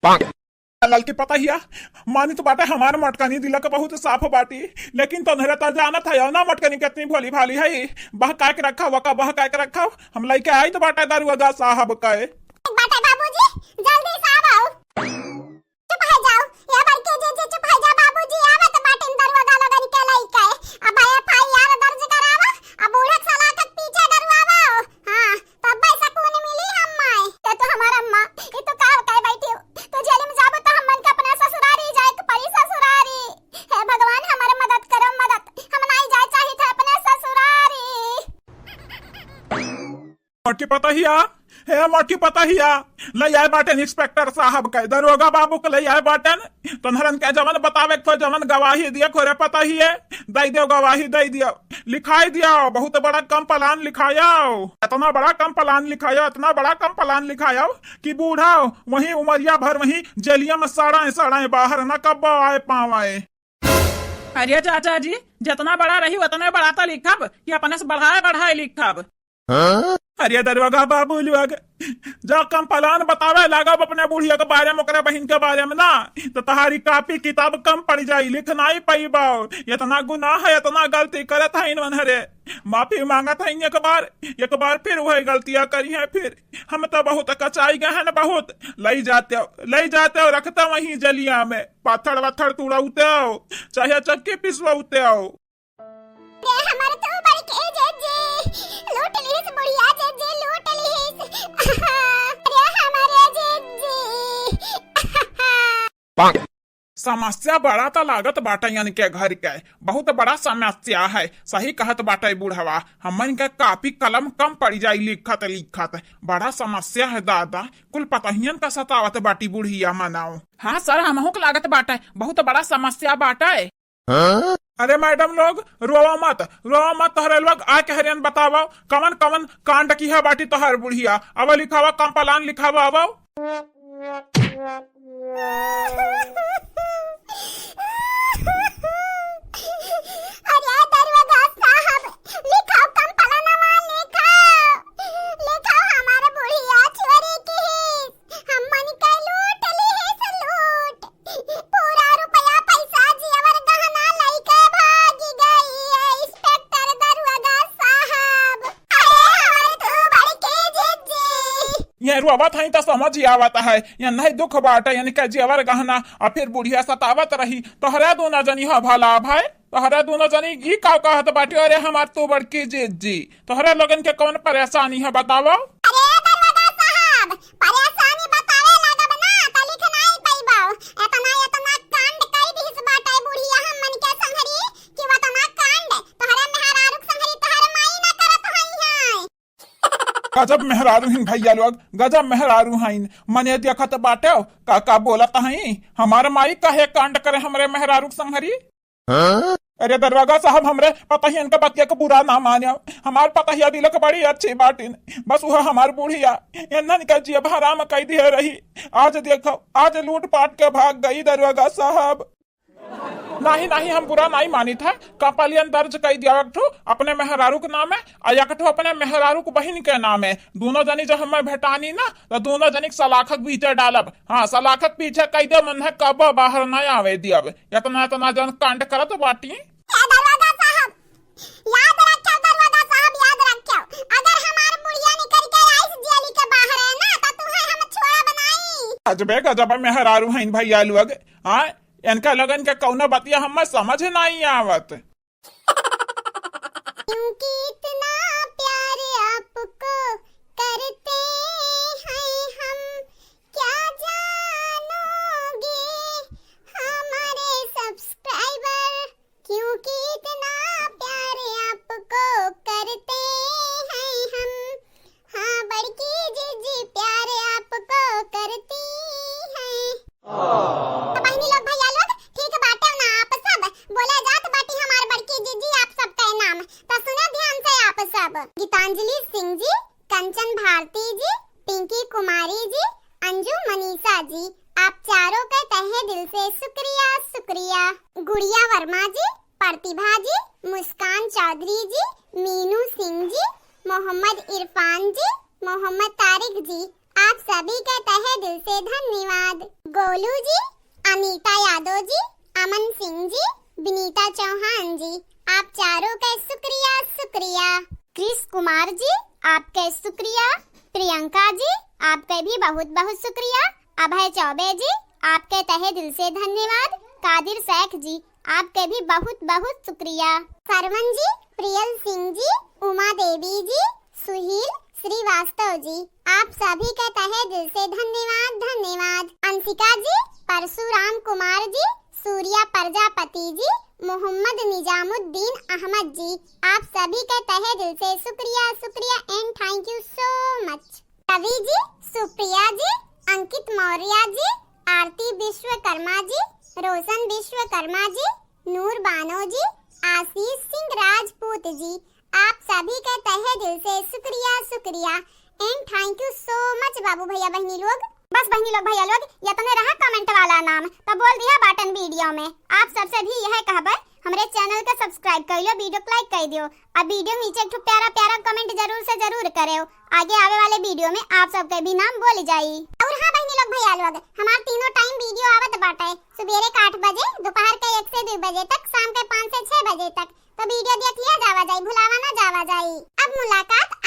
ललकी पता हिया मानी तो बाटे हमार मटकनी दिला के बहुत साफ बाटी, लेकिन तोहरे तो जाना था ना मटकनी कितनी भोली भाली है। बहका के रखा वका बहका के रखा हम लइके आई तो बाटे दरुआ साहब का बाटे बाबूजी जल्दी साहब आओ। चुप हो जाओ या बड़के जे चुप हो जा बाबूजी आवे तो बाटे दरुआ लगन के लइके अब एफआईआर दर्ज करावा अब उड़क साला के पीछे दरुआवा। हां तब भाई सकून मिली हम्माय तो हमारा अम्मा ये तो का कह बैठी तो जेल में जाबो तो हमन के अपना ससुरारी जाए के परी ससुरारी। हे भगवान हमारे मदद करो मदद हम नहीं जाए चाहिए थे अपने ससुरारी। मटकी पता हिया हे मटकी पता हिया लई आए बाटन इंस्पेक्टर साहब के दरोगा बाबू के लई आए बाटन तनहरन के जमन बतावे तो जमन गवाही दिया खोरे पता ही है दई दियो गवाही दई दियो लिखाई दिया बहुत बड़ा कम प्लान लिखाया इतना बड़ा कम प्लान लिखाया इतना बड़ा कम प्लान लिखाया कि बूढ़ा वही उमरिया भर वही जेलिया में सड़ाए बाहर न कब आए पाँव आए। अरे चाचा जी जितना बड़ा रही उतना बड़ा तो लिखब कि अपने से बढ़ाए लिखब। अरे दरवाजा बाबू लोग जो कम प्लान बतावे लागब अपने बुढ़िया के बारे में ओकरे बहन के बारे में ना तो तहारी कॉपी किताब कम पड़ जाई लिख नहीं पाइबो। इतना गुनाह है इतना गलती करत है इन्हरे माफी मांगत है एक बार फिर वही गलतियां करी है। फिर हम तो बहुत कचाई गए हैं बहुत लई जाते हो रखते वहीं जलिया में पत्थर वत्थर तुड़ाते हो चाहे चक्की पिसवाते हो। हमारे तो बड़ी के जे लूट लीस बुढ़िया जे लूट लीस अरे हमारे जे समस्या बड़ा तो लागत बाटा यानी के घर के बहुत बड़ा समस्या है। सही कहत बाटा बुढ़वा हमन के कापी कलम कम पड़ जाई लिखत बड़ा समस्या है दादा कुल पतहियन का सतावत बाटी बुढ़िया मनाओ। हाँ सर हमहू के लागत बाटा बहुत बड़ा समस्या बाटा है। अरे मैडम लोग रोवा मत तोहरे लोग आके हरियन बतावो कमन कमन कांड की है बाटी तोहर बुढ़िया अब लिखावा कम प्लान लिखावा अब अरे दरवाजा साहब लिखाओ कम प्लानवा लिखाओ हमारे बुढ़िया चोरी की हमन के लूट लूट पूरा रुपया पैसा जीवर गहना लइके भागी गई है इंस्पेक्टर दरवाजा साहब। अरे हमारे तो बड़ी के ये रोवत है तो समझ ही आवत है ये नहीं दुख बाटे यानी के जेवर गहना और फिर बुढ़िया सतावत रही तोहरा दोनों जनी हो भला भाई तोहरा दोनों जनी ई का कहत बाटे। अरे हमार तो बड़की जी तोहरा लोगन के कौन परेशानी है बतावो। अरे दरवाजा साहब परेशानी बतावे लागब ना त लिख नहीं पाइबो इतना कांड कई दिस बाटे बुढ़िया हमन के संहरी कि वतना कांड तोहरा मेहरारू संहरी तोहर माई ना करत हई है। गजब मेहरारू हिन भैया लोग गजब मेहरारू हईन मने देखत बाटे का बोलत हई हमार माई कहे कांड करे हमरे मेहरारू संहरी। अरे दरवाजा साहब हमरे पतहियन का बतिया को बुरा ना मानियो हमार पतहिया दिल के बड़ी अच्छी बाटिन बस वह हमार बुढ़िया एनन का जी हराम कई दी रही आज देखो आज लूट पाट के भाग गई दरवाजा साहब। नहीं हम बुरा नहीं मानी था कंप्लेन दर्ज कर दिया अपने मेहरारू के नाम है और एक अपने मेहरारू के बहन के नाम है दोनों जनी जब हमें भेटानी ना तो दोनों जनी सलाखक पीछे डालब। हाँ सलाखक पीछे कई दे मन है कब बाहर न आवे दियब इतना जन कांड करत बाटी। दरवाजा साहब याद रखो अगर हमार बुढ़िया निकल के आइस जेली के बाहर है ना तो तुम्हें हम छोड़ा बनाई। अजबे गजब मेहरारू हईन भैया लोग। हाँ इनका लगन के कौनो बतिया हम समझ नहीं आवत। क्योंकि इतना प्यार आपको करते हैं हम क्या जानोगे हमारे सब्सक्राइबर क्योंकि इतना प्यार आपको करते हैं हम। हाँ बड़की जी प्यार आपको करती हैं। बहनी लोग भैया लोग ठीक बाटे ना आप सब बोले जात बाटी हमार बड़की जीजी आप सबका नाम तो सुनो ध्यान से आप सब गीतांजलि सिंह जी कंचन भारती जी पिंकी कुमारी जी अंजू मनीषा जी आप चारों का तहे दिल से शुक्रिया। गुड़िया वर्मा जी प्रतिभा जी मुस्कान चौधरी जी मीनू सिंह जी मोहम्मद इरफान जी मोहम्मद तारिक जी आप सभी का तहे दिल से धन्यवाद। गोलू जी, अनीता यादव जी, अमन सिंह जी, विनीता चौहान जी, आप चारों का शुक्रिया शुक्रिया। क्रिस कुमार जी, आपका शुक्रिया। प्रियंका जी, आपका भी बहुत बहुत शुक्रिया। अभय चौबे जी, आपके तहे दिल से धन्यवाद। कादिर शेख जी, आपके भी बहुत बहुत शुक्रिया। सरवन जी, प्रियल सिंह जी, उमा देवी जी, सुहील श्रीवास्तव जी, आप सभी का तहे दिल से धन्यवाद धन्यवाद। अंशिका जी, परशुराम कुमार जी, सूर्या प्रजापति जी, मोहम्मद निजामुद्दीन अहमद जी, आप सभी का तहे दिल से शुक्रिया शुक्रिया and thank you so much. Ravi ji, Supriya ji, Ankit Maurya ji, Aarti Vishwakarma ji, Roshan Vishwakarma ji, Noor Bano ji, Ashish Singh Rajput ji, आप सभी का तहे दिल से शुक्रिया शुक्रिया and thank you so much. बाबू भैया बहनी लोग, बस बहनी लोग भैया लोग, ये तो रहा कमेंट वाला नाम तो बोल दिया बटन वीडियो में। आप सबसे भी यह कहबे हमारे चैनल का सब्सक्राइब कर लो, वीडियो को लाइक कर दियो, अब वीडियो नीचे एक प्यारा प्यारा कमेंट जरूर से जरूर करो। आगे आवे वाले वीडियो में आप सबके भी नाम बोल जाई। और हाँ बहनी लोग भैया लोग, हमारे तीनों टाइम वीडियो आवत बाटे, सुबेरे के 8 बजे, दोपहर के 1 से 2 बजे तक, शाम के 5 से 6 बजे तक, तो वीडियो देख लिया जावा जाई, भुलावा ना जावा जाई। अब मुलाकात